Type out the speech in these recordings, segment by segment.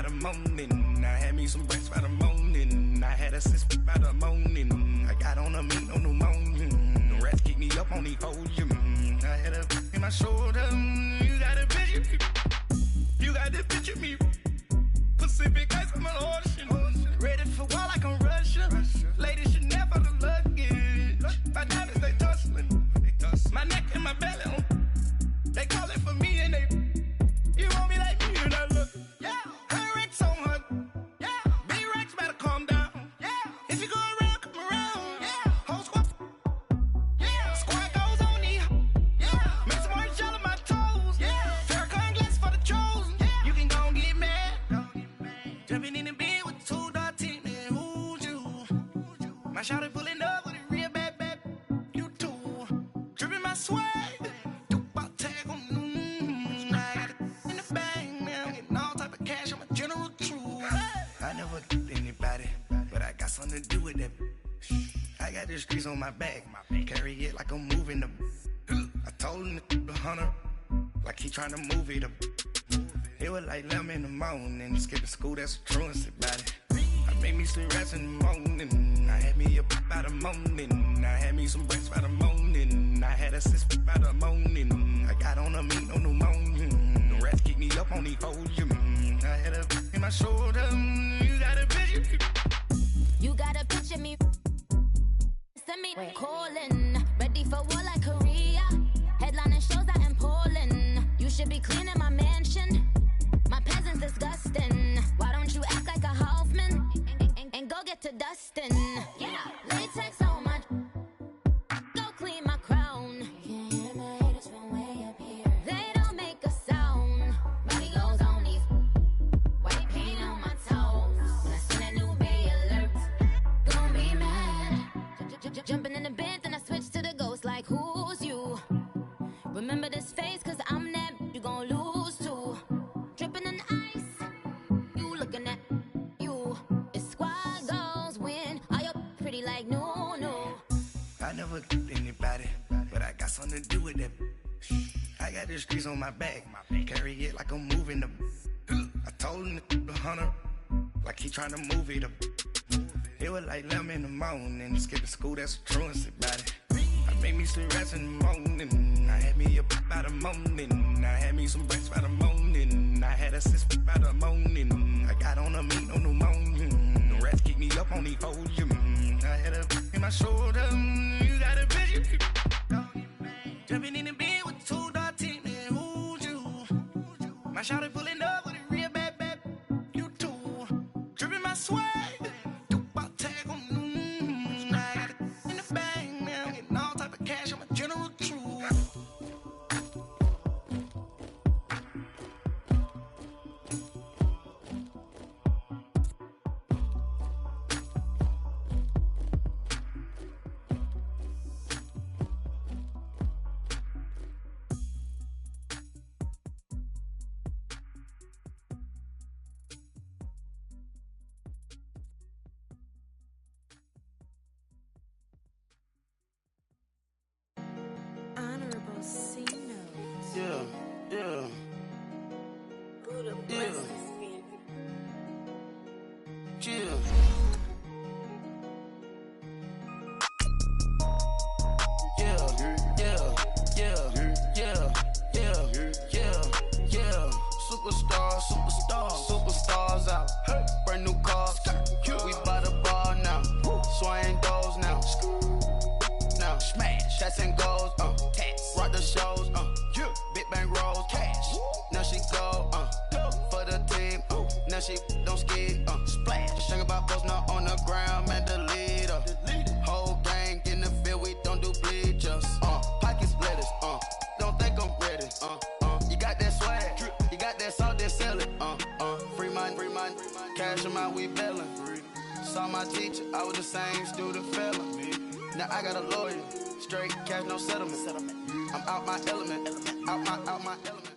by the morning. I had me some breaks by the morning. I had a six by the morning. I got on a meat, no pneumonia. The rats keep me up on the podium. I had a in my shoulder. You got a picture me. You got the picture me. Pacific ice, I'm an ocean. Ready for war like I'm Russia. Ladies should never the luggage. My diamonds, they tussling. My neck and my belly on. They calling for me and they. You want me like me and I look. Yeah. Her Rex on her. Yeah. B-Rex better calm down. Yeah. If you go around, come around. Yeah. Whole squad. Yeah. Squad goes on me. Yeah. Make some orange gel on my toes. Yeah. Farrakhan glass for the chosen. Yeah. You can go and get mad. Jumping in the bed with two dark teeth, man. Who's you? My shawty pulling up with a real bad. You too. Dripping my swag. I never killed anybody, but I got something to do with that. I got the streets on my back, carry it like I'm moving the. I told him the hunter, like he trying to move it up. It was like 11 in the morning, skipping school, that's a truancy about it. I made me some rats in the morning, I had me a pop by the morning. I had me some breaks by the morning, I had a six by the morning. I got on a meat, no pneumonia. The rats keep me up on the podium. I had a in my shoulder. You got a picture. You got a picture me. Send me calling. Ready for war like Korea. Headlining shows out in Poland. You should be cleaning my mansion. My peasants disgusting. Why don't you act like a Hoffman and go get to dustin'? Yeah, latex on my. Go clean my crown. You can hear my haters from way up here. They don't make a sound. Body goes on these. White paint on my toes. When I see that new bay alert, gon' be mad. Jumping in the bed, then I switch to the ghost like who's you? Remember this face, cause I'm that you gon' lose too. Dripping in ice, you looking at you. It's squad goals win. Are you pretty like no? I never killed anybody, but I got something to do with that. I got the streets on my back, carry it like I'm moving the. I told him the hunter, like he trying to move it up. It was like 11 in the morning, skipping school, that's a truancy about it. I made me some rats in the morning, I had me a pop by the morning. I had me some breaks by the morning, I had a six by the morning. I got on a meat, no pneumonia. The rats keep me up on the podium. I had a in my shoulder. You got a picture. Jumping in the bed with two dark teeth, man. Who's you? My shawty pulling up with a real bad. You too. Dripping my swag. Tag on. I got it in the bag now. Getting all type of cash. I'm a general true. Honorable C notes. Yeah. Buddha Yeah. blesses me. Chill. Superstars out. Brand new cars. We by the bar now. Swaying doors now. Now smash. Tats and goals. Rock the shows. Big bang rolls. Cash. Now she go. For the team. Now she don't ski. Splash. Think about post now on the ground. Man, the leader. Whole gang in the field. We don't do bleachers. Pockets splitters. Don't think I'm ready. You got that swag. You got that salt that sell it. Free mind. Cash them out, we bailin'. Saw my teacher, I was the same student fella. Now I got a lawyer. Straight cash, no settlement. I'm out my element. Out my element.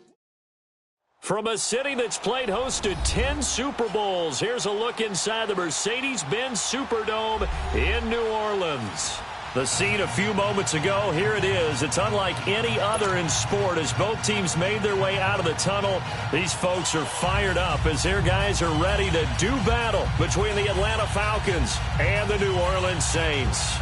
From a city that's played host to 10 Super Bowls, here's a look inside the Mercedes-Benz Superdome in New Orleans. The scene a few moments ago, here it is. It's unlike any other in sport as both teams made their way out of the tunnel. These folks are fired up as their guys are ready to do battle between the Atlanta Falcons and the New Orleans Saints.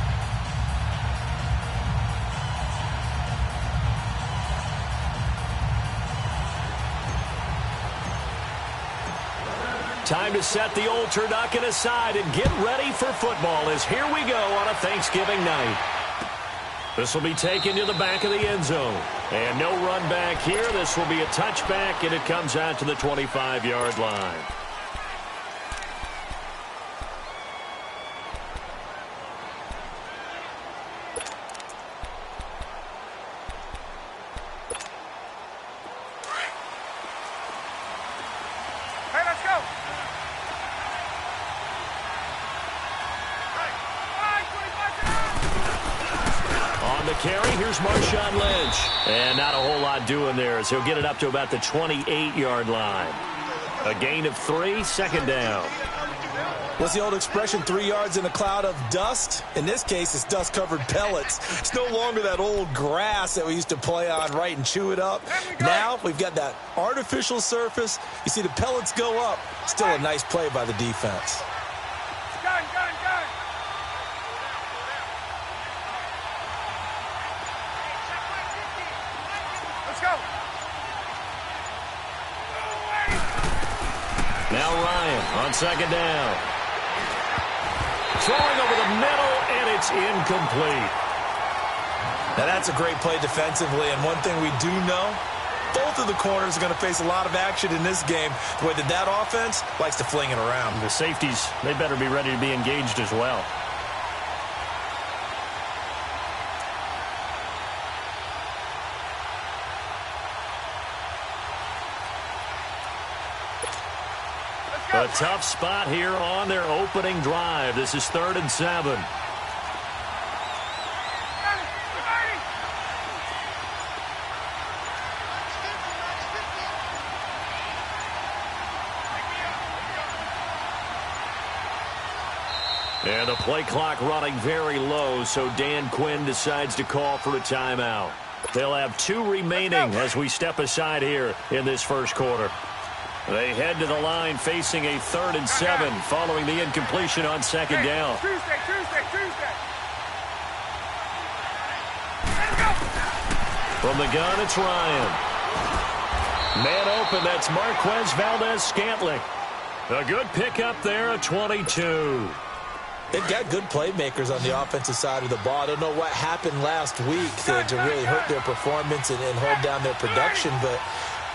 Time to set the old turducken aside and get ready for football as here we go on a Thanksgiving night. This will be taken to the back of the end zone. And no run back here. This will be a touchback, and it comes out to the 25-yard line. Carry, here's Marshawn Lynch. And not a whole lot doing there as he'll get it up to about the 28-yard line. A gain of 3, second down. What's the old expression, 3 yards in a cloud of dust? In this case, it's dust-covered pellets. It's no longer that old grass that we used to play on, right, and chew it up. Now we've got that artificial surface. You see the pellets go up. Still a nice play by the defense. Gun. Now Ryan on second down. Throwing over the middle, and it's incomplete. Now that's a great play defensively, and one thing we do know, both of the corners are going to face a lot of action in this game. The way that offense likes to fling it around. The safeties, they better be ready to be engaged as well. A tough spot here on their opening drive. This is 3rd and 7. And the play clock running very low, so Dan Quinn decides to call for a timeout. They'll have 2 remaining as we step aside here in this first quarter. They head to the line facing a 3rd and 7 following the incompletion on second down. Tuesday. From the gun, it's Ryan. Man open, that's Marquez Valdez-Scantling. A good pickup there at 22. They've got good playmakers on the offensive side of the ball. I don't know what happened last week to really hurt their performance and hold down their production, but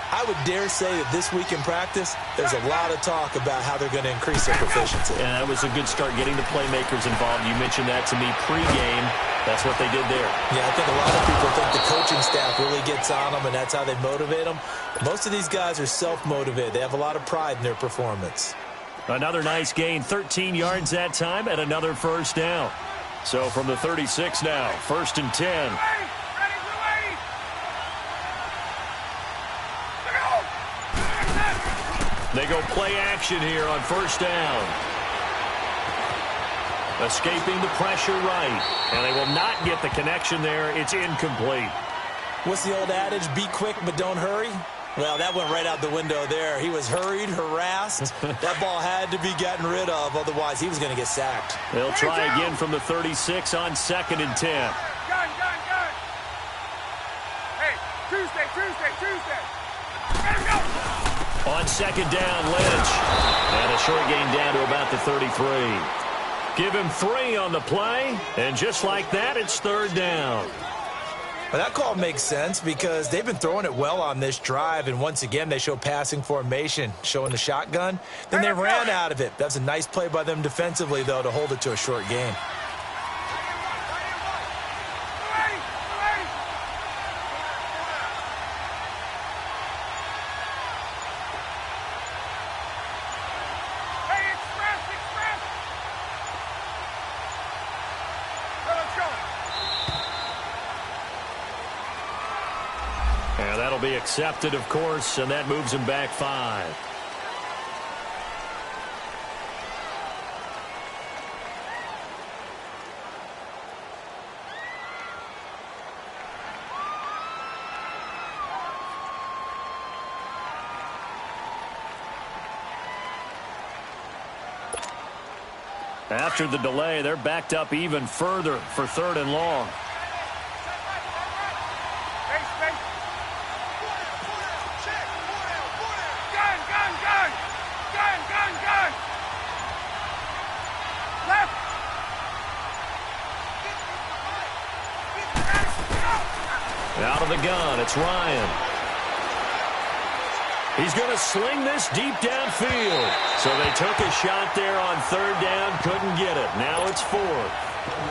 I would dare say that this week in practice, there's a lot of talk about how they're going to increase their proficiency. And that was a good start getting the playmakers involved. You mentioned that to me pregame. That's what they did there. Yeah, I think a lot of people think the coaching staff really gets on them, and that's how they motivate them. Most of these guys are self-motivated. They have a lot of pride in their performance. Another nice gain, 13 yards that time, and another first down. So from the 36 now, 1st and 10. They go play action here on first down. Escaping the pressure right. And they will not get the connection there. It's incomplete. What's the old adage? Be quick, but don't hurry? Well, that went right out the window there. He was hurried, harassed. That ball had to be gotten rid of. Otherwise, he was going to get sacked. They'll try again from the 36 on 2nd and 10. Gun. Hey, Tuesday. Let him go. On second down, Lynch. And a short gain down to about the 33. Give him 3 on the play. And just like that, it's 3rd down. Well, that call makes sense because they've been throwing it well on this drive. And once again, they show passing formation, showing the shotgun. Then they ran out of it. That's a nice play by them defensively, though, to hold it to a short gain. And that'll be accepted, of course, and that moves him back 5. After the delay, they're backed up even further for 3rd and long. Gun! Left! Out of the gun, it's Ryan. He's going to sling this deep downfield. So they took a shot there on 3rd down, couldn't get it. Now it's 4th.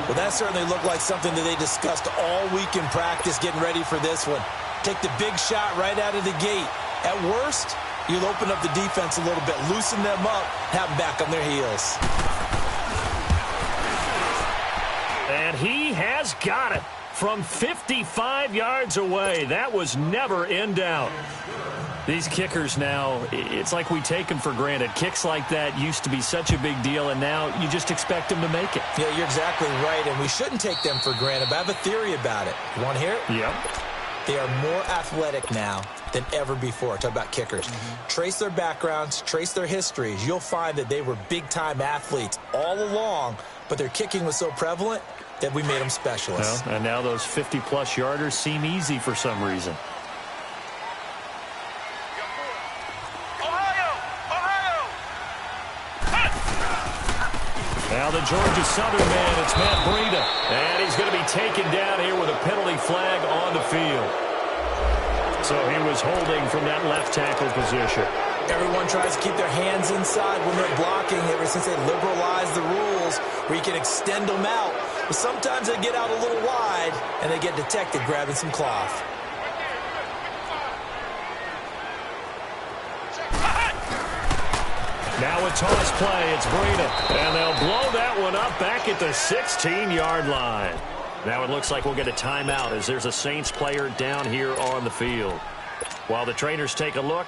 Well, that certainly looked like something that they discussed all week in practice getting ready for this one. Take the big shot right out of the gate. At worst, you'll open up the defense a little bit, loosen them up, have them back on their heels. And he has got it from 55 yards away. That was never in doubt. These kickers now, it's like we take them for granted. Kicks like that used to be such a big deal, and now you just expect them to make it. Yeah, you're exactly right, and we shouldn't take them for granted, but I have a theory about it. You want to hear it? Yep. They are more athletic now than ever before. Talk about kickers. Trace their backgrounds, trace their histories. You'll find that they were big-time athletes all along, but their kicking was so prevalent that we made them specialists. Well, and now those 50-plus yarders seem easy for some reason. Now the Georgia Southern man, it's Matt Breida. And he's going to be taken down here with a penalty flag on the field. So he was holding from that left tackle position. Everyone tries to keep their hands inside when they're blocking ever since they liberalized the rules where you can extend them out. But sometimes they get out a little wide and they get detected grabbing some cloth. Now a toss play, it's Breida. And they'll blow that one up back at the 16-yard line. Now it looks like we'll get a timeout as there's a Saints player down here on the field. While the trainers take a look,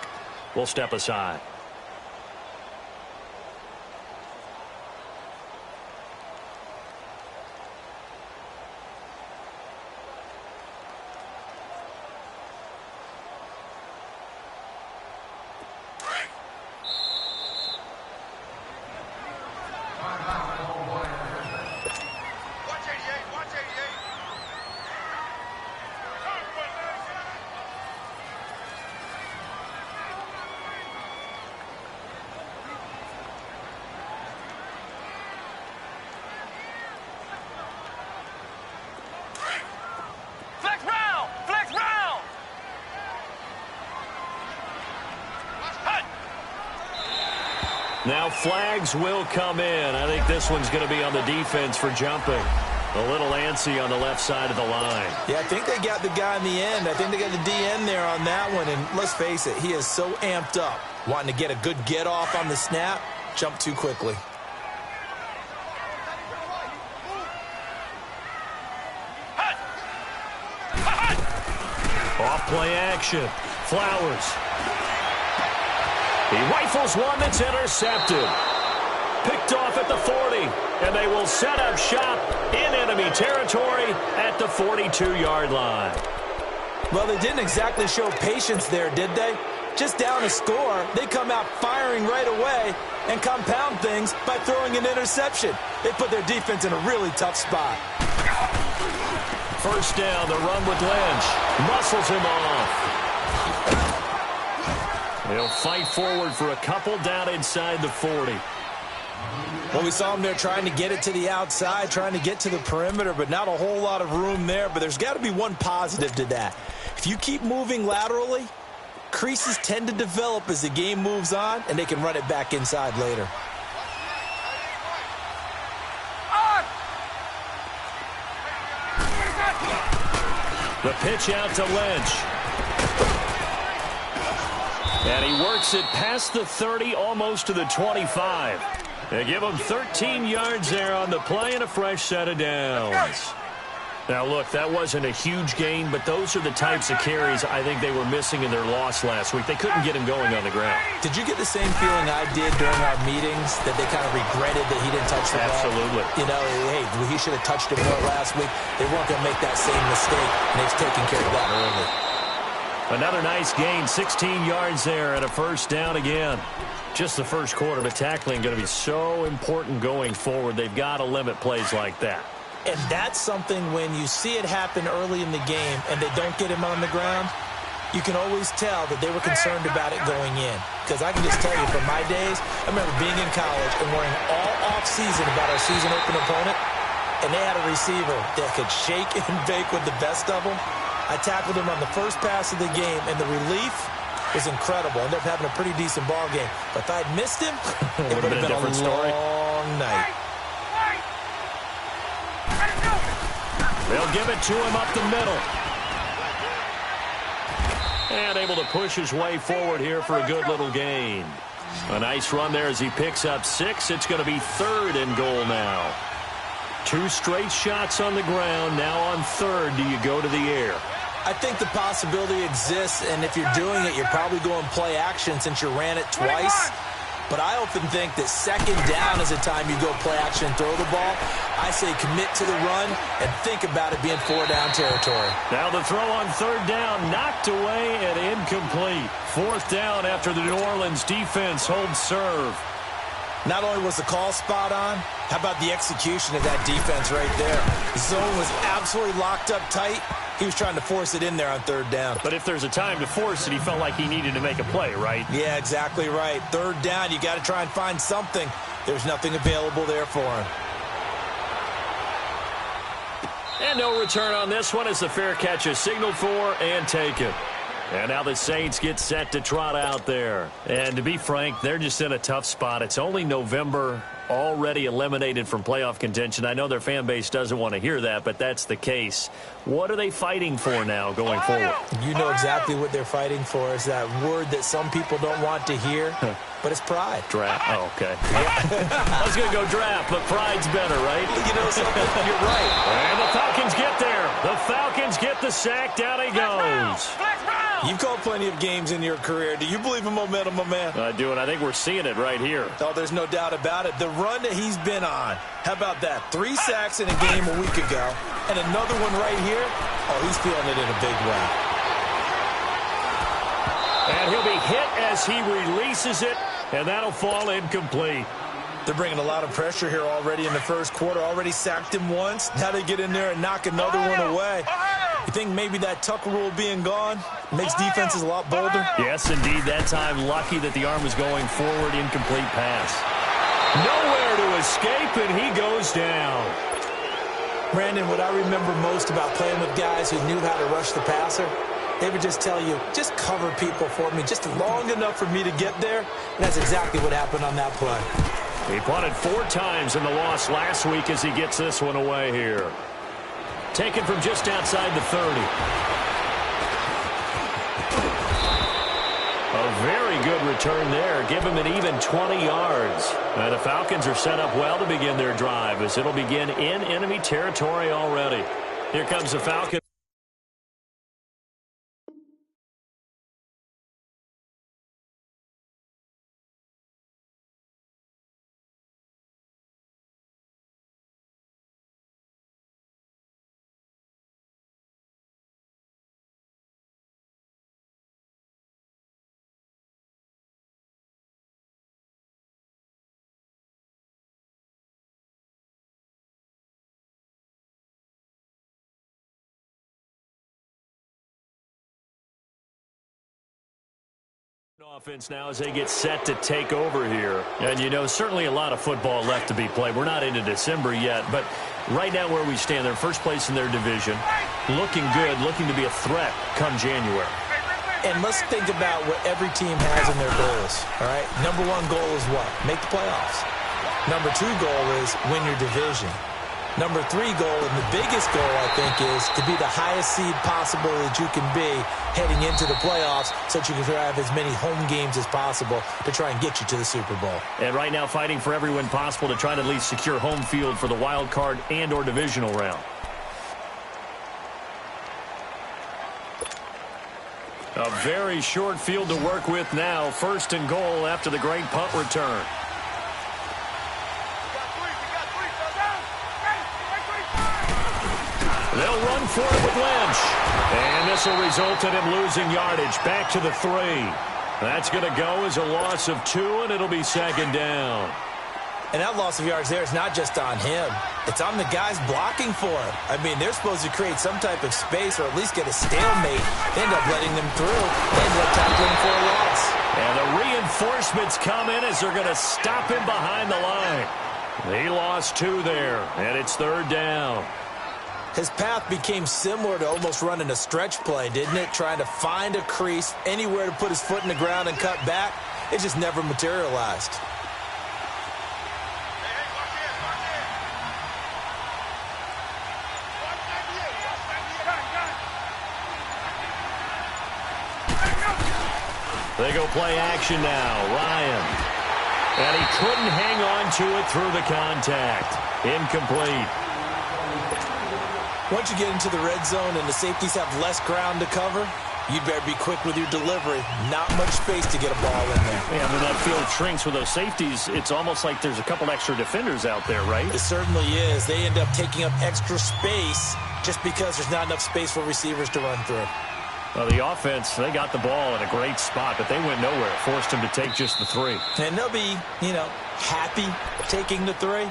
we'll step aside. Now flags will come in. I think this one's going to be on the defense for jumping. A little antsy on the left side of the line. Yeah, I think they got the guy in the end. I think they got the DN there on that one. And let's face it, he is so amped up, wanting to get a good get off on the snap, jump too quickly. Off play action. Flowers. He rifles one that's intercepted. Picked off at the 40, and they will set up shop in enemy territory at the 42-yard line. Well, they didn't exactly show patience there, did they? Just down a score, they come out firing right away and compound things by throwing an interception. They put their defense in a really tough spot. First down, the run with Lynch. Muscles him off. They'll fight forward for a couple down inside the 40. Well, we saw him there trying to get it to the outside, trying to get to the perimeter, but not a whole lot of room there. But there's got to be one positive to that. If you keep moving laterally, creases tend to develop as the game moves on, and they can run it back inside later. The pitch out to Lynch. And he works it past the 30, almost to the 25. They give him 13 yards there on the play and a fresh set of downs. Now, look, that wasn't a huge gain, but those are the types of carries I think they were missing in their loss last week. They couldn't get him going on the ground. Did you get the same feeling I did during our meetings, that they kind of regretted that he didn't touch the ball? Absolutely. You know, hey, he should have touched it more last week. They weren't going to make that same mistake, and they've taken care of that early. Another nice gain, 16 yards there and a first down again. Just the first quarter, but tackling going to be so important going forward. They've got to limit plays like that. And that's something when you see it happen early in the game and they don't get him on the ground, you can always tell that they were concerned about it going in. Because I can just tell you from my days, I remember being in college and worrying all off-season about our season-open opponent, and they had a receiver that could shake and bake with the best of them. I tackled him on the first pass of the game, and the relief was incredible. Ended up having a pretty decent ball game. But if I had missed him, it would have been a different story. Long night. They'll give it to him up the middle. And able to push his way forward here for a good little gain. A nice run there as he picks up 6. It's going to be 3rd and goal now. 2 straight shots on the ground. Now on 3rd, do you go to the air? I think the possibility exists, and if you're doing it, you're probably going play action since you ran it twice. But I often think that 2nd down is a time you go play action and throw the ball. I say commit to the run and think about it being 4-down territory. Now the throw on 3rd down, knocked away and incomplete. 4th down after the New Orleans defense holds serve. Not only was the call spot on, how about the execution of that defense right there? The zone was absolutely locked up tight. He was trying to force it in there on 3rd down. But if there's a time to force it, he felt like he needed to make a play, right? Yeah, exactly right. 3rd down, you got to try and find something. There's nothing available there for him. And no return on this one as the fair catch is signaled for and taken. And now the Saints get set to trot out there. And to be frank, they're just in a tough spot. It's only November, already eliminated from playoff contention. I know their fan base doesn't want to hear that, but that's the case. What are they fighting for now going forward? You know exactly what they're fighting for. Is that word that some people don't want to hear, but it's pride. Draft. Oh, okay. I was going to go draft, but pride's better, right? You know something? You're right. And the Falcons get there. The Falcons get the sack. Down he goes. You've called plenty of games in your career. Do you believe in momentum, my man? I do, and I think we're seeing it right here. Oh, there's no doubt about it. The run that he's been on. How about that? 3 sacks in a game a week ago, and another one right here. Oh, he's feeling it in a big way. And he'll be hit as he releases it, and that'll fall incomplete. They're bringing a lot of pressure here already in the first quarter. Already sacked him once. Now they get in there and knock another one away. You think maybe that Tucker rule being gone makes defenses a lot bolder? Yes, indeed. That time lucky that the arm was going forward. Incomplete pass. Nowhere to escape, and he goes down. Brandon, what I remember most about playing with guys who knew how to rush the passer, they would just tell you, just cover people for me, just long enough for me to get there. And that's exactly what happened on that play. He punted 4 times in the loss last week as he gets this one away here. Taken from just outside the 30. A very good return there. Give him an even 20 yards. And the Falcons are set up well to begin their drive as it'll begin in enemy territory already. Here comes the Falcons. Offense now as they get set to take over here. And, you know, certainly a lot of football left to be played. We're not into December yet, but right now where we stand, they're first place in their division. Looking good, looking to be a threat come January. And let's think about what every team has in their goals, all right? Number 1 goal is what? Make the playoffs. Number 2 goal is win your division. Number 3 goal, and the biggest goal, I think, is to be the highest seed possible that you can be heading into the playoffs so that you can have as many home games as possible to try and get you to the Super Bowl. And right now fighting for every win possible to try to at least secure home field for the wild card and or divisional round. A very short field to work with now. 1st and goal after the great punt return. They'll run for it with Lynch. And this will result in him losing yardage. Back to the 3. That's going to go as a loss of 2, and it'll be second down. And that loss of yards there is not just on him. It's on the guys blocking for him. I mean, they're supposed to create some type of space or at least get a stalemate. They end up letting them through. They end up tackling for a loss. And the reinforcements come in as they're going to stop him behind the line. He lost 2 there, and it's third down. His path became similar to almost running a stretch play, didn't it? Trying to find a crease, anywhere to put his foot in the ground and cut back. It just never materialized. They go play action now. Ryan. And he couldn't hang on to it through the contact. Incomplete. Once you get into the red zone and the safeties have less ground to cover, you better be quick with your delivery. Not much space to get a ball in there. Yeah, when that field shrinks with those safeties, it's almost like there's a couple extra defenders out there, right? It certainly is. They end up taking up extra space just because there's not enough space for receivers to run through. Well, the offense, they got the ball in a great spot, but they went nowhere. Forced him to take just the 3. And they'll be, happy taking the 3.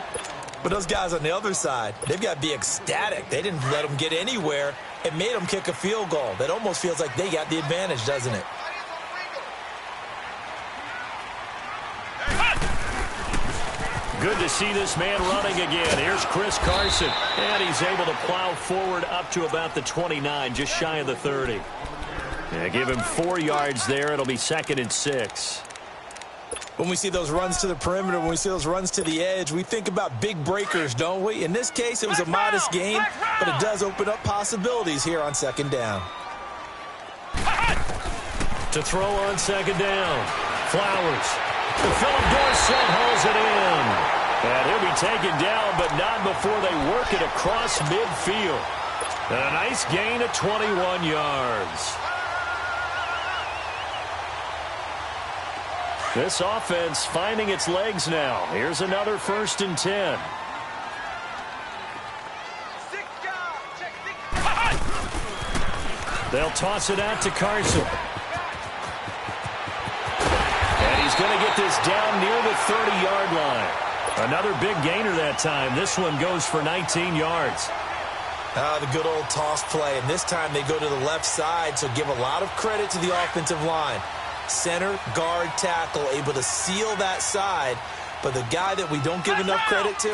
But those guys on the other side, they've got to be ecstatic. They didn't let them get anywhere. It made them kick a field goal. That almost feels like they got the advantage, doesn't it? Good to see this man running again. Here's Chris Carson. And he's able to plow forward up to about the 29, just shy of the 30. Yeah, give him 4 yards there. It'll be 2nd and 6. When we see those runs to the perimeter, when we see those runs to the edge, we think about big breakers, don't we? In this case, it was a modest gain, but it does open up possibilities here on 2nd down. To throw on 2nd down. Flowers. Philip Dorsett hauls it in. And he'll be taken down, but not before they work it across midfield. And a nice gain of 21 yards. This offense finding its legs now. Here's another 1st and 10. They'll toss it out to Carson. And he's going to get this down near the 30-yard line. Another big gainer that time. This one goes for 19 yards. The good old toss play. And this time they go to the left side, so give a lot of credit to the offensive line. Center, guard, tackle, able to seal that side. But the guy that we don't give enough credit to,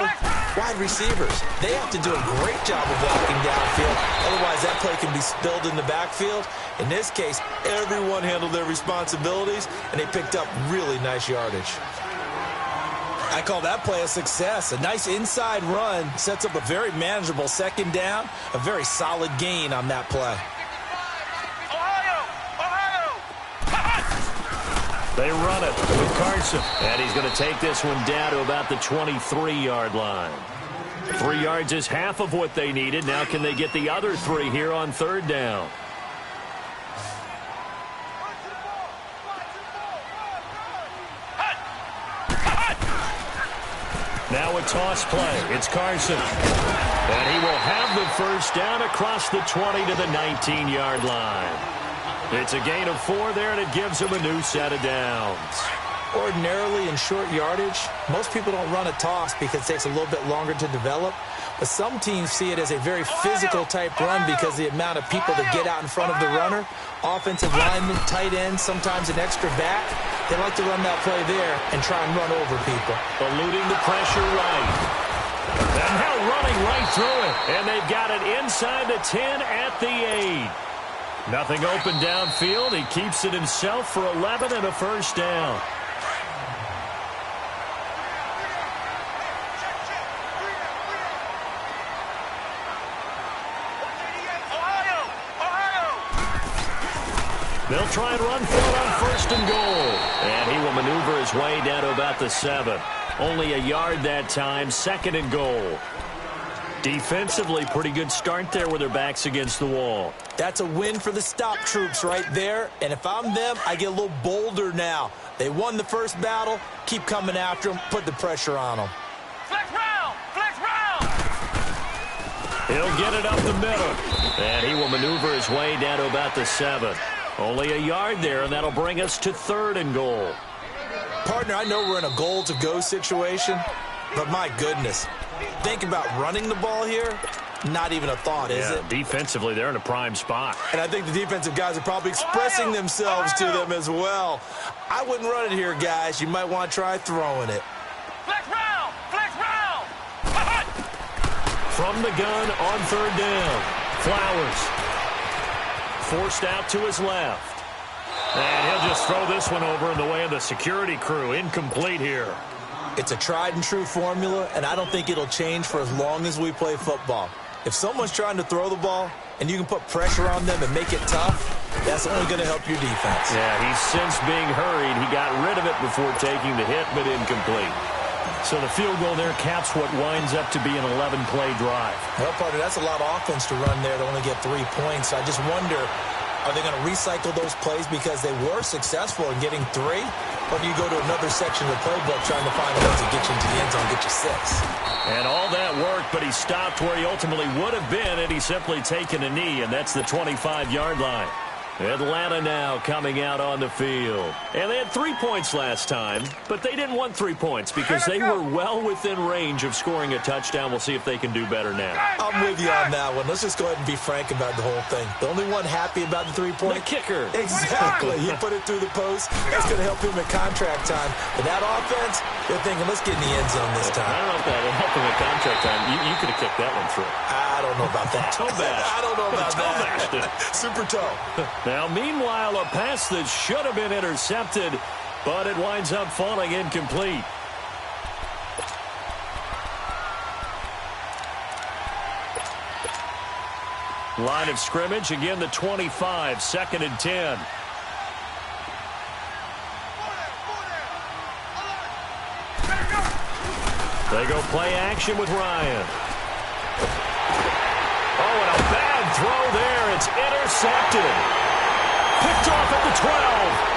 wide receivers. They have to do a great job of blocking downfield. Otherwise, that play can be spilled in the backfield. In this case, everyone handled their responsibilities, and they picked up really nice yardage. I call that play a success. A nice inside run sets up a very manageable 2nd down. A very solid gain on that play. They run it with Carson. And he's going to take this one down to about the 23-yard line. 3 yards is half of what they needed. Now can they get the other 3 here on 3rd down? Now a toss play. It's Carson. And he will have the 1st down across the 20 to the 19-yard line. It's a gain of 4 there, and it gives him a new set of downs. Ordinarily in short yardage, most people don't run a toss because it takes a little bit longer to develop. But some teams see it as a very physical type run because the amount of people that get out in front of the runner, offensive linemen, tight ends, sometimes an extra back, they like to run that play there and try and run over people. Eluding the pressure right. And now running right through it. And they've got it inside the 10 at the 8. Nothing open downfield. He keeps it himself for 11 and a 1st down. They'll try and run for it on 1st and goal. And he will maneuver his way down to about the 7. Only a yard that time. 2nd and goal. Defensively, pretty good start there with their backs against the wall. That's a win for the stop troops right there. And if I'm them, I get a little bolder now. They won the first battle. Keep coming after them. Put the pressure on them. Flex round! Flex round! He'll get it up the middle. And he will maneuver his way down to about the 7. Only a yard there, and that'll bring us to 3rd and goal. Partner, I know we're in a goal-to-go situation, but my goodness, think about running the ball here. Not even a thought, is it? Defensively, they're in a prime spot. And I think the defensive guys are probably expressing themselves to them as well. I wouldn't run it here, guys. You might want to try throwing it. Flex round! Flex round! From the gun on 3rd down. Flowers. Forced out to his left. And he'll just throw this one over in the way of the security crew. Incomplete here. It's a tried-and-true formula, and I don't think it'll change for as long as we play football. If someone's trying to throw the ball and you can put pressure on them and make it tough, that's only going to help your defense. Yeah, he's since being hurried. He got rid of it before taking the hit, but incomplete. So the field goal there caps what winds up to be an 11-play drive. Well, partner, that's a lot of offense to run there to only get 3 points. I just wonder, are they going to recycle those plays because they were successful in getting 3? Or do you go to another section of the playbook trying to find ways to get you into the end zone, get you 6? And all that worked, but he stopped where he ultimately would have been had he simply taken a knee, and that's the 25-yard line. Atlanta now coming out on the field. And they had 3 points last time, but they didn't want 3 points because they were well within range of scoring a touchdown. We'll see if they can do better now. I'm with you on that one. Let's just go ahead and be frank about the whole thing. The only one happy about the 3-point? The kicker. Exactly. He put it through the post. That's going to help him at contract time. But that offense, they're thinking, let's get in the end zone this time. I don't know if that will help him at contract time. You could have kicked that one through. I don't know about that. Toe bash. I don't know about toe that. Bashed it. Super toe. Now, meanwhile, a pass that should have been intercepted, but it winds up falling incomplete. Line of scrimmage, again the 25, 2nd and 10. They go play action with Ryan. Oh, and a bad throw there. It's intercepted. Picked off at the 12.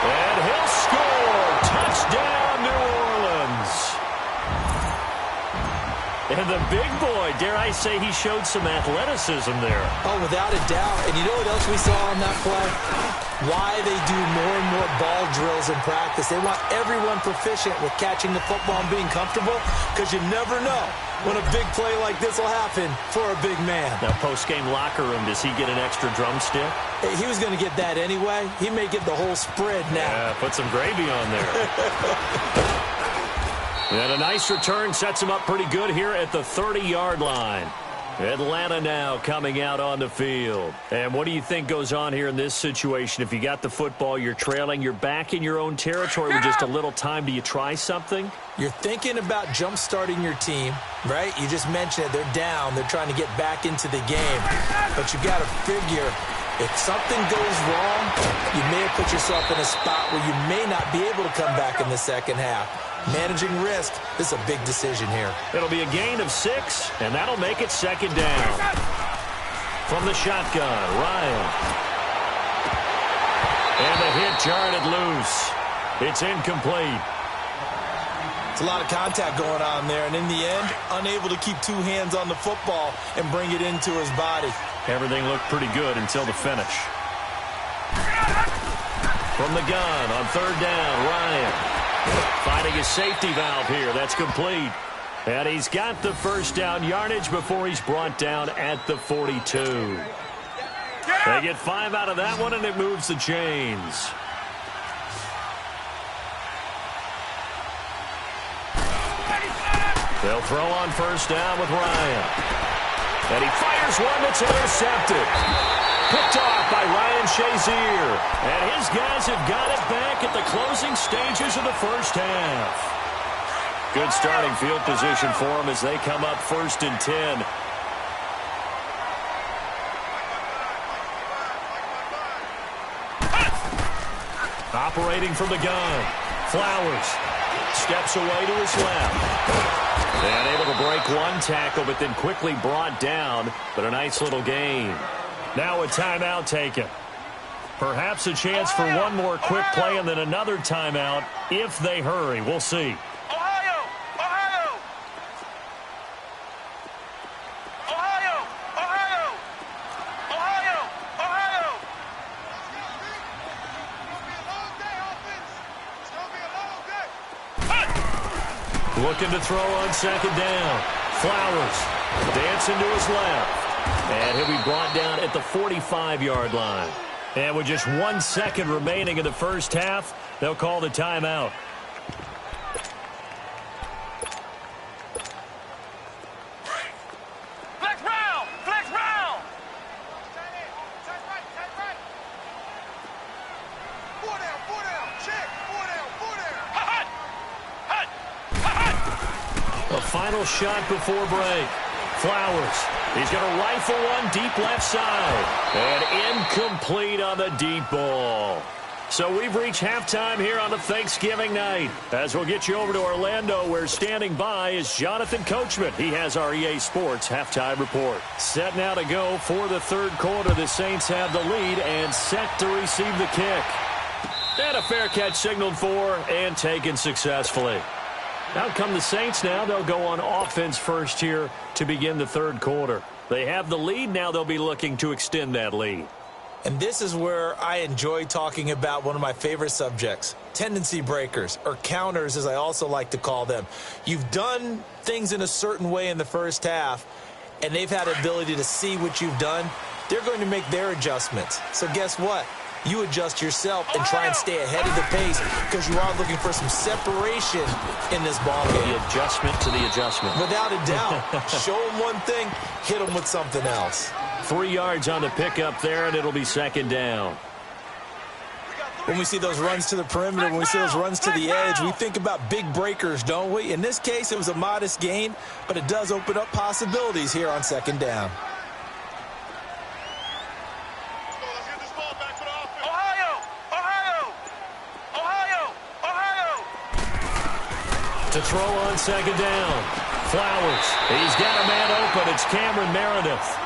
And he'll score. Touchdown, New Orleans. And the big boy, dare I say, he showed some athleticism there. Oh, without a doubt. And you know what else we saw on that play? Why they do more and more ball drills in practice. They want everyone proficient with catching the football and being comfortable, because you never know when a big play like this will happen for a big man. Now, post-game locker room, does he get an extra drumstick? He was going to get that anyway. He may get the whole spread now. Yeah, put some gravy on there. And a nice return sets him up pretty good here at the 30-yard line. Atlanta now coming out on the field. And what do you think goes on here in this situation? If you got the football, you're trailing, you're back in your own territory with just a little time. Do you try something? You're thinking about jump-starting your team, right? You just mentioned it. They're down. They're trying to get back into the game. But you got to figure, if something goes wrong, you may have put yourself in a spot where you may not be able to come back in the second half. Managing risk, this is a big decision here. It'll be a gain of 6, and that'll make it 2nd down. From the shotgun, Ryan. And the hit jarred it loose. It's incomplete. It's a lot of contact going on there, and in the end, unable to keep 2 hands on the football and bring it into his body. Everything looked pretty good until the finish. From the gun on 3rd down, Ryan. Finding a safety valve here. That's complete. And he's got the first down yardage before he's brought down at the 42. They get 5 out of that one, and it moves the chains. They'll throw on 1st down with Ryan. And he fires one that's intercepted. Picked off by Ryan Shazier. And his guys have got it back at the closing stages of the first half. Good starting field position for them as they come up 1st and 10. Operating from the gun. Flowers steps away to his left. And able to break one tackle, but then quickly brought down. But a nice little gain. Now a timeout taken. Perhaps a chance for one more quick play and then another timeout if they hurry. We'll see. Ohio! Ohio! Ohio! Ohio! Ohio! Looking to throw on second down. Flowers dancing to his left. And he'll be brought down at the 45-yard line. And with just 1 second remaining in the first half, they'll call the timeout. Flex round! Flex round! Four down, check, four down. Hut! Hut! Hut! A final shot before break. Flowers. He's going to rifle one deep left side. And incomplete on the deep ball. So we've reached halftime here on a Thanksgiving night. As we'll get you over to Orlando, where standing by is Jonathan Coachman. He has our EA Sports halftime report. Set now to go for the third quarter. The Saints have the lead and set to receive the kick. And a fair catch signaled for and taken successfully. Out come the Saints now. They'll go on offense first here to begin the third quarter. They have the lead. Now they'll be looking to extend that lead. And this is where I enjoy talking about one of my favorite subjects, tendency breakers, or counters as I also like to call them. You've done things in a certain way in the first half, and they've had the ability to see what you've done. They're going to make their adjustments. So guess what? You adjust yourself and try and stay ahead of the pace because you are looking for some separation in this ball game. The adjustment to the adjustment. Without a doubt. Show them one thing, hit them with something else. 3 yards on the pickup there, and it'll be second down. When we see those runs to the perimeter, when we see those runs to the edge, we think about big breakers, don't we? In this case, it was a modest gain, but it does open up possibilities here on second down. To throw on second down. Flowers. He's got a man open. It's Cameron Meredith.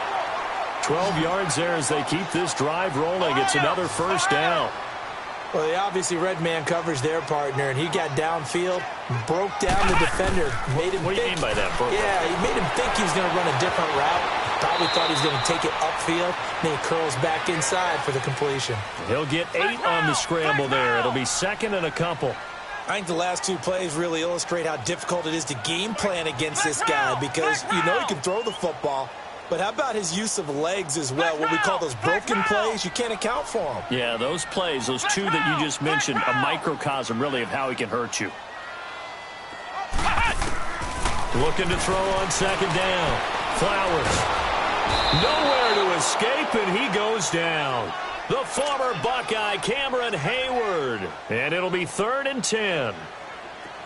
12 yards there as they keep this drive rolling. It's another first down. Well, they obviously read man coverage their partner, and he got downfield, broke down the defender, made him What do you mean by that, Bro? Yeah, he made him think he was going to run a different route. Probably thought he was going to take it upfield. Then he curls back inside for the completion. He'll get 8 on the scramble there. It'll be second and a couple. I think the last two plays really illustrate how difficult it is to game plan against this guy because you know he can throw the football, but how about his use of legs as well? What we call those broken plays, you can't account for them. Yeah, those plays, those two that you just mentioned, a microcosm really of how he can hurt you. Looking to throw on second down. Flowers. Nowhere to escape, and he goes down. The former Buckeye, Cameron Hayward. And it'll be 3rd and 10.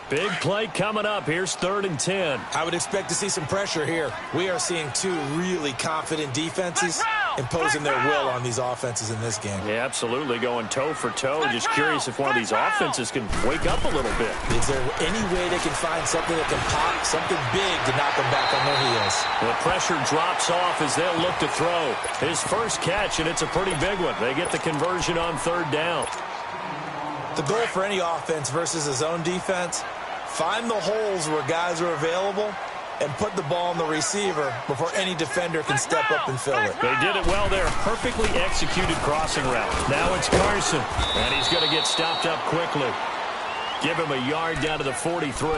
Big play coming up. Here's 3rd and 10. I would expect to see some pressure here. We are seeing two really confident defenses imposing their will on these offenses in this game. Yeah, absolutely. Going toe for toe. Just curious if one of these offenses can wake up a little bit. Is there any way they can find something that can pop, something big to knock them back on their heels? The pressure drops off as they'll look to throw. His first catch, and it's a pretty big one. They get the conversion on 3rd down. The goal for any offense versus a zone defense, find the holes where guys are available and put the ball on the receiver before any defender can step up and fill it. They did it well there. Perfectly executed crossing route. Now it's Carson, and he's going to get stopped up quickly. Give him a yard down to the 43.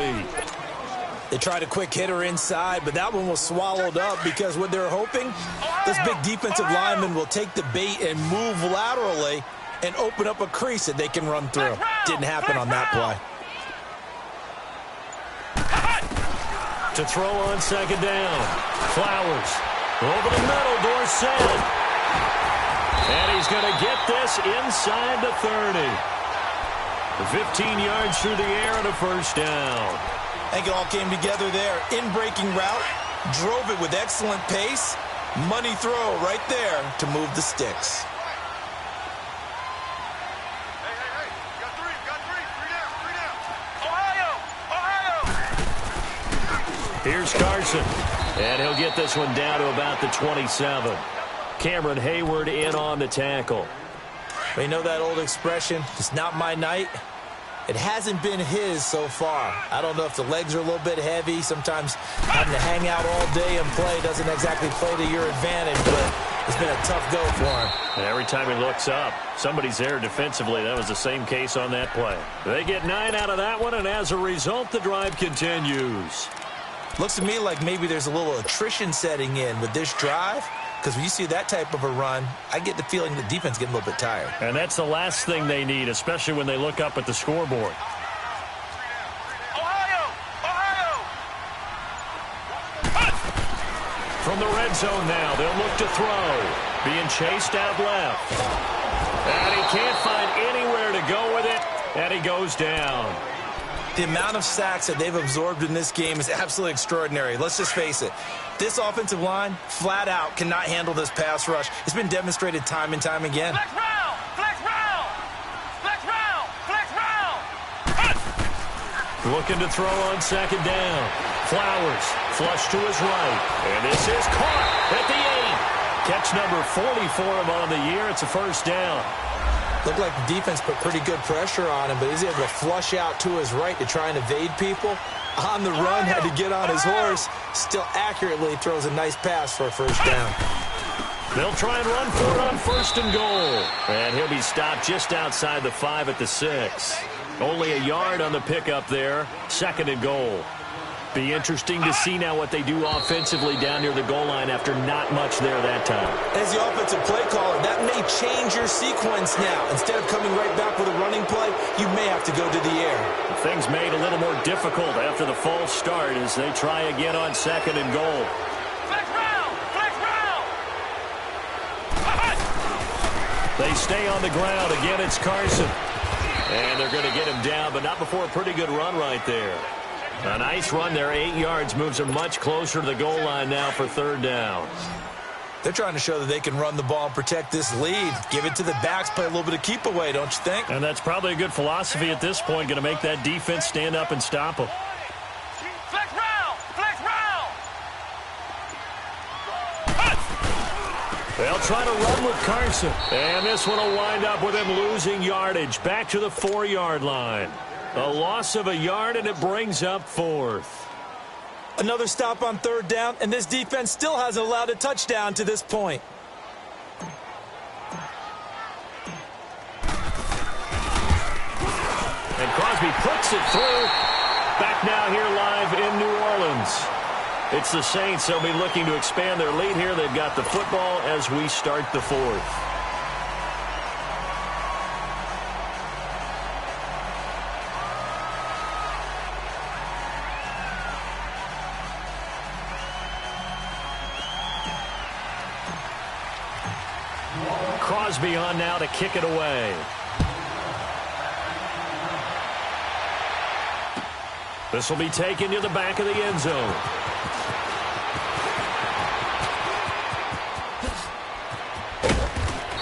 They tried a quick hitter inside, but that one was swallowed up because what they're hoping, this big defensive lineman will take the bait and move laterally and open up a crease that they can run through. Didn't happen on that play. To throw on second down. Flowers. Over the middle, Dorsett. And he's going to get this inside the 30. 15 yards through the air and a first down. I think it all came together there. In-breaking route, drove it with excellent pace. Money throw right there to move the sticks. Here's Carson, and he'll get this one down to about the 27. Cameron Hayward in on the tackle. We know that old expression, it's not my night. It hasn't been his so far. I don't know if the legs are a little bit heavy. Sometimes having to hang out all day and play doesn't exactly play to your advantage, but It's been a tough go for him. And every time he looks up, somebody's there defensively. That was the same case on that play. They get 9 out of that one, and as a result, the drive continues. Looks to me like maybe there's a little attrition setting in with this drive, because when you see that type of a run, I get the feeling the defense getting a little bit tired. And that's the last thing they need, especially when they look up at the scoreboard. From the red zone now, they'll look to throw. Being chased out left. And he can't find anywhere to go with it, and he goes down. The amount of sacks that they've absorbed in this game is absolutely extraordinary. Let's just face it. This offensive line, flat out, cannot handle this pass rush. It's been demonstrated time and time again. Flex round! Flex round! Flex round! Flex round! Looking to throw on second down. Flowers, flush to his right. And this is caught at the 8. Catch number 40 for him on the year. It's a first down. Looked like the defense put pretty good pressure on him, but he's able to flush out to his right to try and evade people. On the run, had to get on his horse. Still accurately throws a nice pass for a first down. They'll try and run for it on first and goal. And he'll be stopped just outside the 5 at the 6. Only a yard on the pickup there. Second and goal. Be interesting to see now what they do offensively down near the goal line after not much there that time. As the offensive play caller, that may change your sequence now. Instead of coming right back with a running play, you may have to go to the air. Things made a little more difficult after the false start as they try again on second and goal. Flex round! Flex round! They stay on the ground. Again, it's Carson. And they're going to get him down, but not before a pretty good run right there. A nice run there, 8 yards, moves them much closer to the goal line now for third down. They're trying to show that they can run the ball and protect this lead. Give it to the backs, play a little bit of keep away, don't you think? And that's probably a good philosophy at this point, going to make that defense stand up and stop them. Flex round! Flex round! They'll try to run with Carson. And this one will wind up with him losing yardage back to the 4-yard line. A loss of a yard, and it brings up fourth. Another stop on third down, and this defense still hasn't allowed a touchdown to this point. And Crosby puts it through. Back now here live in New Orleans. It's the Saints. They'll be looking to expand their lead here. They've got the football as we start the fourth. Crosby on now to kick it away. This will be taken to the back of the end zone.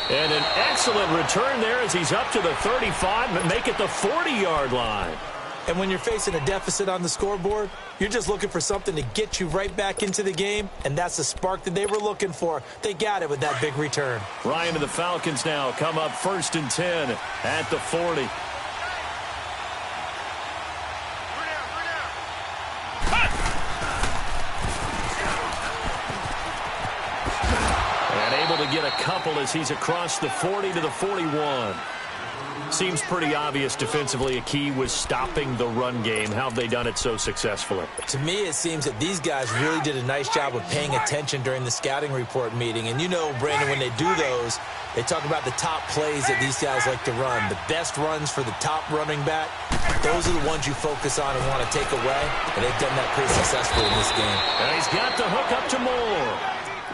And an excellent return there as he's up to the 35, but make it the 40-yard line. And when you're facing a deficit on the scoreboard, you're just looking for something to get you right back into the game, and that's the spark that they were looking for. They got it with that big return. Ryan and the Falcons now come up 1st and 10 at the 40. And able to get a couple as he's across the 40 to the 41. Seems pretty obvious defensively a key was stopping the run game. How have they done it so successfully? To me, it seems that these guys really did a nice job of paying attention during the scouting report meeting. And you know, Brandon, when they do those, they talk about the top plays that these guys like to run. The best runs for the top running back, those are the ones you focus on and want to take away. And they've done that pretty successfully in this game. And he's got the hook up to Moore.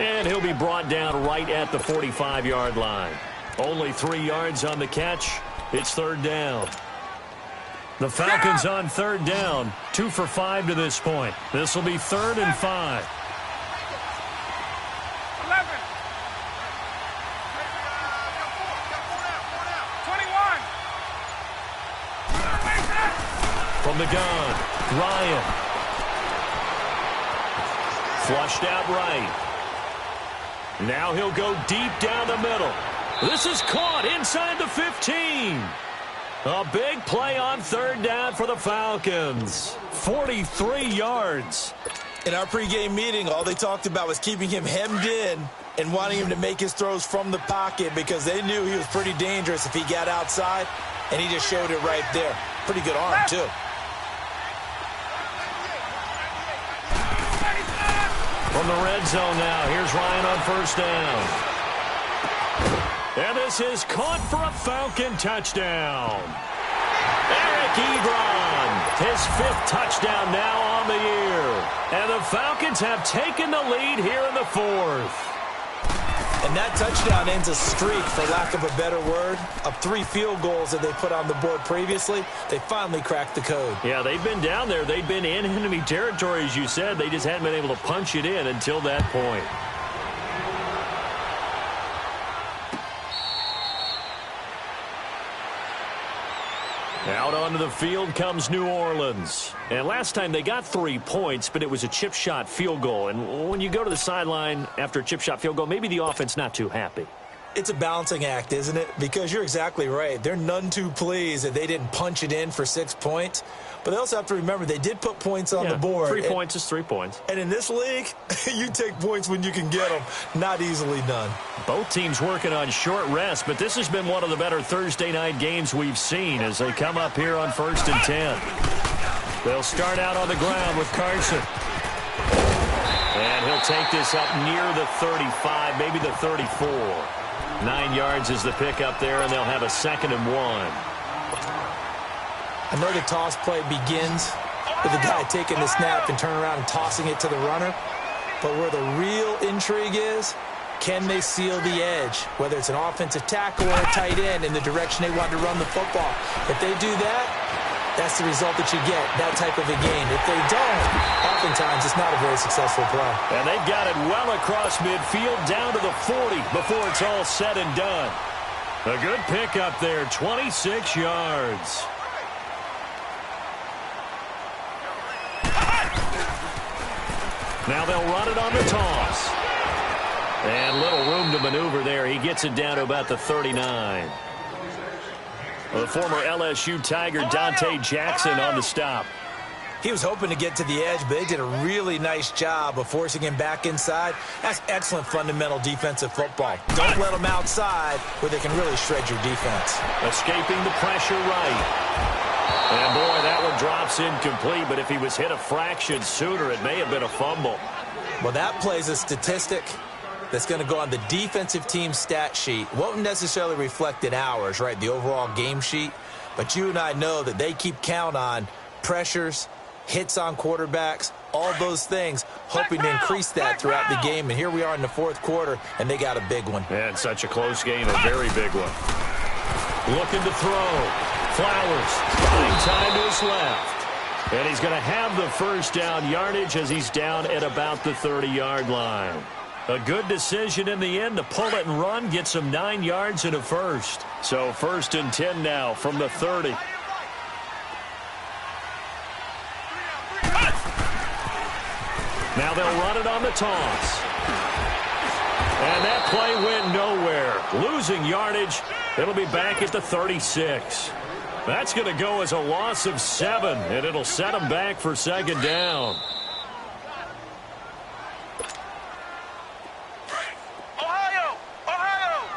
And he'll be brought down right at the 45-yard line. Only 3 yards on the catch. It's third down. The Falcons on third down. 2 for 5 to this point. This will be 3rd and 5. 11. 21. From the gun, Ryan. Flushed out right. Now he'll go deep down the middle. This is caught inside the 15. A big play on third down for the Falcons. 43 yards. In our pregame meeting, all they talked about was keeping him hemmed in. and wanting him to make his throws from the pocket because they knew he was pretty dangerous if he got outside, and he just showed it right there. Pretty good arm, too. From the red zone now, here's Ryan on first down. And this is caught for a Falcon touchdown. Eric Ebron, his 5th touchdown now on the year. And the Falcons have taken the lead here in the 4th. And that touchdown ends a streak, for lack of a better word, of 3 field goals that they put on the board previously. They finally cracked the code. Yeah, they've been down there. They've been in enemy territory, as you said. They just hadn't been able to punch it in until that point. Out onto the field comes New Orleans. And last time they got 3 points, but it was a chip shot field goal. And when you go to the sideline after a chip shot field goal, maybe the offense not too happy. It's a balancing act, isn't it? Because you're exactly right. They're none too pleased that they didn't punch it in for 6 points. But they also have to remember they did put points on the board. 3 points is 3 points. And in this league, you take points when you can get them. Not easily done. Both teams working on short rest, but this has been one of the better Thursday night games we've seen as they come up here on 1st and 10. They'll start out on the ground with Carson. And he'll take this up near the 35, maybe the 34. 9 yards is the pickup there, and they'll have a 2nd and 1. I know the toss play begins with the guy taking the snap and turning around and tossing it to the runner. But where the real intrigue is, can they seal the edge? Whether it's an offensive tackle or a tight end in the direction they want to run the football. If they do that, that's the result that you get, that type of a game. If they don't, oftentimes it's not a very successful play. And they've got it well across midfield down to the 40 before it's all said and done. A good pickup there, 26 yards. Now they'll run it on the toss. And little room to maneuver there. He gets it down to about the 39. The former LSU Tiger Dante Jackson on the stop. He was hoping to get to the edge, but they did a really nice job of forcing him back inside. That's excellent fundamental defensive football. Don't let them outside where they can really shred your defense. Escaping the pressure right. And, boy, that one drops incomplete, but if he was hit a fraction sooner, it may have been a fumble. Well, that plays a statistic that's going to go on the defensive team stat sheet. Won't necessarily reflect in ours, right, the overall game sheet. But you and I know that they keep count on pressures, hits on quarterbacks, all those things, hoping to increase that throughout the game. And here we are in the 4th quarter, and they got a big one. And such a close game, a very big one. Looking to throw. Flowers, buying time to his left. And he's going to have the first down yardage as he's down at about the 30-yard line. A good decision in the end to pull it and run, get some 9 yards and a first. So 1st and 10 now from the 30. Now they'll run it on the toss. And that play went nowhere. Losing yardage. It'll be back at the 36. That's going to go as a loss of 7, and it'll set them back for 2nd down. Ohio! Ohio!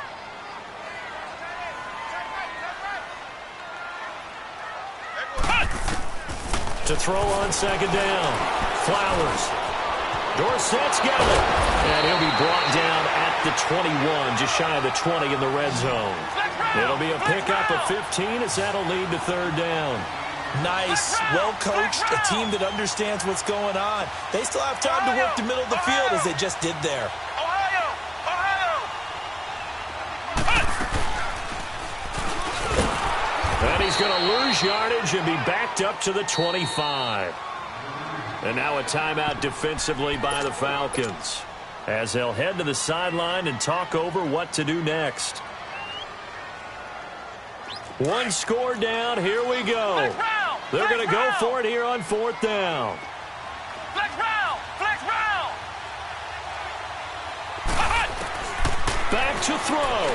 To throw on 2nd down. Flowers. Dorsett's got it. And he'll be brought down at the 21, just shy of the 20 in the red zone. It'll be a pickup of 15 as that'll lead to 3rd down. Nice, well-coached, a team that understands what's going on. They still have time to work the middle of the field as they just did there. Ohio! Ohio! And he's going to lose yardage and be backed up to the 25. And now a timeout defensively by the Falcons as they'll head to the sideline and talk over what to do next. One score down. Here we go. They're going to go for it here on 4th down. Flex round! Flex round! Back to throw.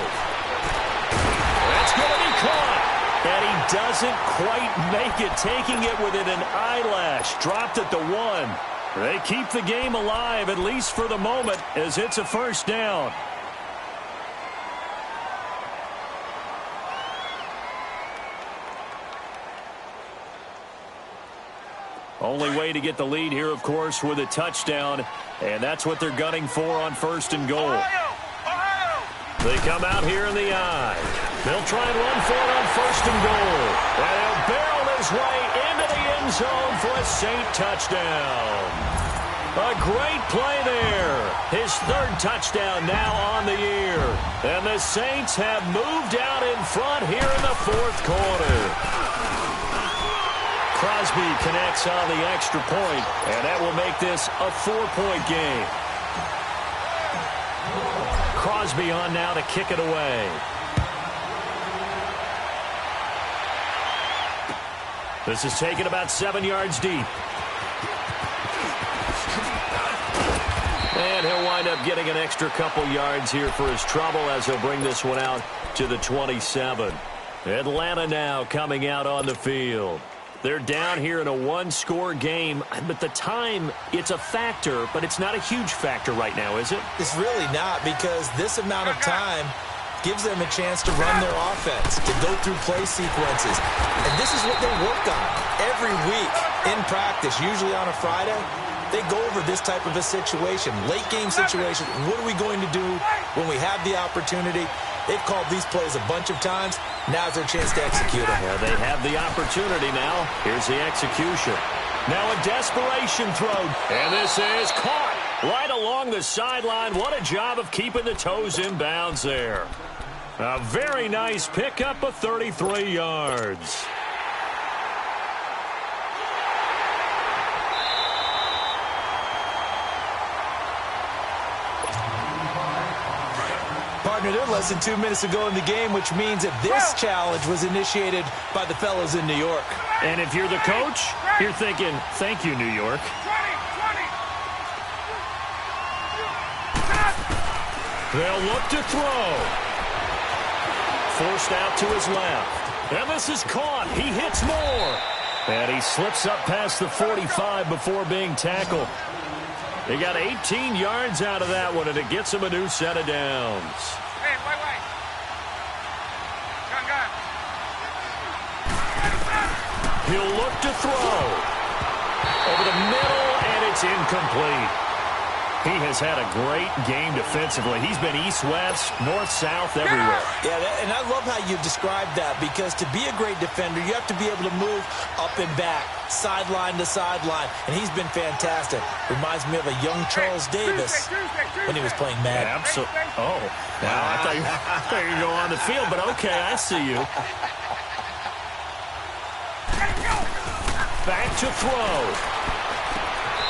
That's going to be caught. And he doesn't quite make it, taking it within an eyelash. Dropped at the 1. They keep the game alive, at least for the moment, as it's a first down. Only way to get the lead here, of course, with a touchdown, and that's what they're gunning for on first and goal. They come out here in the I. They'll try and run for it on first and goal. And he'll barrel his way into the end zone for a Saint touchdown. A great play there. His third touchdown now on the year. And the Saints have moved out in front here in the fourth quarter. Crosby connects on the extra point, and that will make this a 4-point game. Crosby on now to kick it away. This is taken about 7 yards deep. And he'll wind up getting an extra couple yards here for his trouble as he'll bring this one out to the 27. Atlanta now coming out on the field. They're down here in a one-score game, but the time, it's a factor, but it's not a huge factor right now, is it? It's really not, because this amount of time gives them a chance to run their offense, to go through play sequences. And this is what they work on every week in practice, usually on a Friday. They go over this type of a situation, late-game situation. What are we going to do when we have the opportunity? They've called these plays a bunch of times. Now's their chance to execute them. Yeah, they have the opportunity now. Here's the execution. Now a desperation throw. And this is caught right along the sideline. What a job of keeping the toes in bounds there. A very nice pickup of 33 yards. Partner, they're less than 2 minutes to go in the game, which means that this challenge was initiated by the fellows in New York. And if you're the coach, you're thinking, thank you, New York. They'll look to throw. Forced out to his left. And this is caught. He hits more. And he slips up past the 45 before being tackled. They got 18 yards out of that one, and it gets him a new set of downs. Hey, wait. Gun. He'll look to throw. Over the middle, and it's incomplete. He has had a great game defensively. He's been east-west, north-south, everywhere. Yeah, and I love how you described that, because to be a great defender, you have to be able to move up and back, sideline to sideline, and he's been fantastic. Reminds me of a young Charles Davis when he was playing Madden. Yeah, absolutely. Oh, wow, I thought you were going to go on the field, but okay, I see you. Back to throw.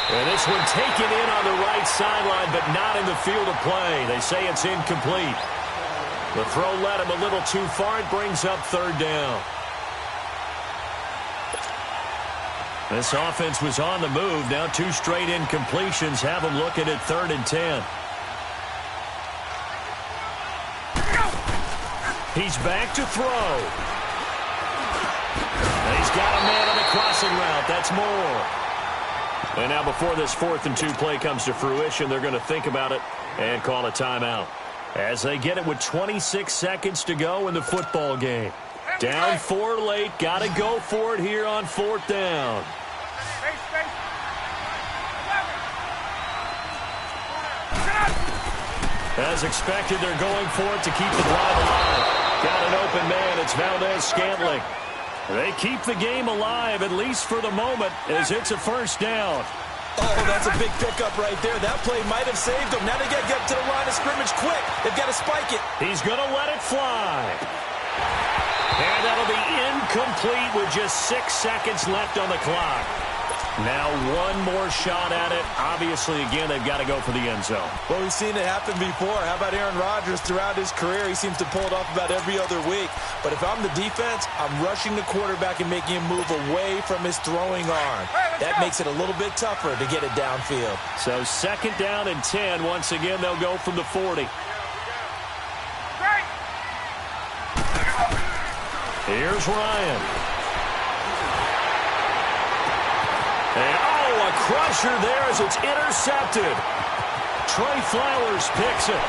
And this one taken in on the right sideline, but not in the field of play. They say it's incomplete. The throw led him a little too far. It brings up third down. This offense was on the move. Now 2 straight incompletions have them looking at 3rd and 10. He's back to throw. And he's got a man on the crossing route. That's more. And now before this 4th and 2 play comes to fruition, they're going to think about it and call a timeout. As they get it with 26 seconds to go in the football game. Down 4 late. Got to go for it here on 4th down. As expected, they're going for it to keep the drive alive. Got an open man. It's Valdez-Scantling. They keep the game alive, at least for the moment, as it's a first down. Oh, that's a big pickup right there. That play might have saved them. Now they got to get to the line of scrimmage quick. They've got to spike it. He's going to let it fly. And that'll be incomplete with just 6 seconds left on the clock. Now one more shot at it. Obviously, again, they've got to go for the end zone. Well, we've seen it happen before. How about Aaron Rodgers throughout his career? He seems to pull it off about every other week. But if I'm the defense, I'm rushing the quarterback and making him move away from his throwing arm. That makes it a little bit tougher to get it downfield. So 2nd down and 10. Once again, they'll go from the 40. Here's Ryan. And, a crusher there as it's intercepted. Trey Flowers picks it.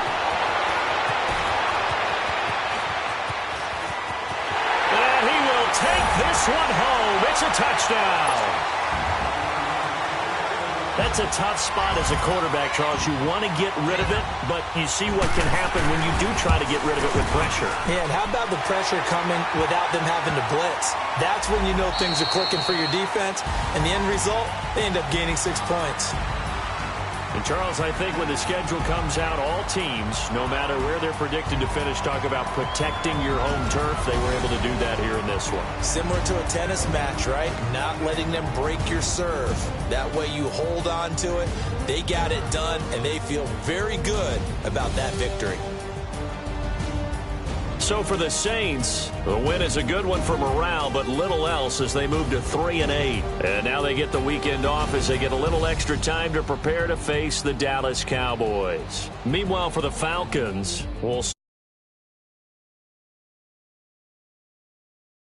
And he will take this one home. It's a touchdown. That's a tough spot as a quarterback, Charles. You want to get rid of it, but you see what can happen when you do try to get rid of it with pressure. Yeah, and how about the pressure coming without them having to blitz? That's when you know things are clicking for your defense, and the end result, they end up gaining 6 points. And, Charles, I think when the schedule comes out, all teams, no matter where they're predicted to finish, talk about protecting your home turf. They were able to do that here in this one. Similar to a tennis match, right? Not letting them break your serve. That way you hold on to it. They got it done, and they feel very good about that victory. So for the Saints, the win is a good one for morale, but little else as they move to 3-8. And now they get the weekend off as they get a little extra time to prepare to face the Dallas Cowboys. Meanwhile, for the Falcons, we'll